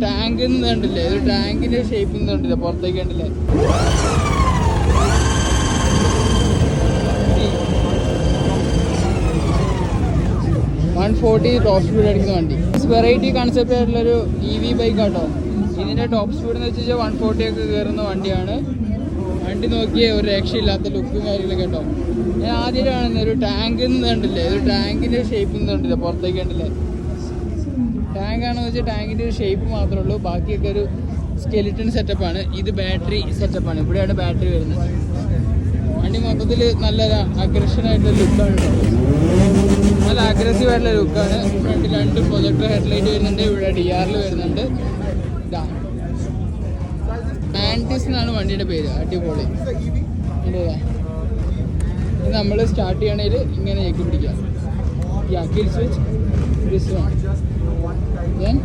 Tank കണ്ടില്ലേ, ഒരു ടാങ്കിന്റെ ഷേപ്പിൽ നിന്ന് കണ്ടില്ലേ പുറത്തേക്ക് കണ്ടില്ലേ. ടോപ്പ് സ്പീഡ് അടിക്കുന്ന വണ്ടി. വെറൈറ്റി കൺസെപ്റ്റ് ആയിട്ടുള്ളൊരു EV ബൈക്ക് ആട്ടോ. ഇതിന്റെ ടോപ്പ് സ്പീഡ് എന്ന് വെച്ചാൽ 140 ഒക്കെ കയറുന്ന വണ്ടിയാണ്. വണ്ടി നോക്കിയേ ഒരു രക്ഷയില്ലാത്ത ലുക്കും കാര്യങ്ങളൊക്കെ കേട്ടോ. ഞാൻ ആദ്യം കാണുന്ന ഒരു ടാങ്ക് കണ്ടില്ലേ, ഒരു ടാങ്കിന്റെ ഷേപ്പിൽ നിന്ന് കണ്ടില്ലേ പുറത്തേക്ക് കണ്ടില്ലേ. ടാങ്കാണെന്ന് വെച്ചാൽ ടാങ്കിന്റെ ഒരു ഷേപ്പ് മാത്രമേ ഉള്ളൂ, ബാക്കിയൊക്കെ ഒരു സ്കെലിറ്റൺ സെറ്റപ്പാണ്. ഇത് ബാറ്ററി സെറ്റപ്പാണ്, ഇവിടെയാണ് ബാറ്ററി വരുന്നത്. വണ്ടി മൊത്തത്തിൽ നല്ല അഗ്രഷനായിട്ടുള്ള ലുക്കാണ്, നല്ല അഗ്രസീവ് ആയിട്ടുള്ള ലുക്കാണ്. ഫ്രണ്ടിൽ 2 പ്രൊജക്ടർ ഹെഡ്ലൈറ്റ് വരുന്നുണ്ട്, ഇവിടെ DRL വരുന്നുണ്ട്. ഇതാ മാന്റിസ് എന്നാണ് വണ്ടിയുടെ പേര്, അടിപൊളി. ഇത് നമ്മൾ സ്റ്റാർട്ട് ചെയ്യണേൽ ഇങ്ങനെ ഞെക്കി പിടിക്കാം. Kill switch, this one. Then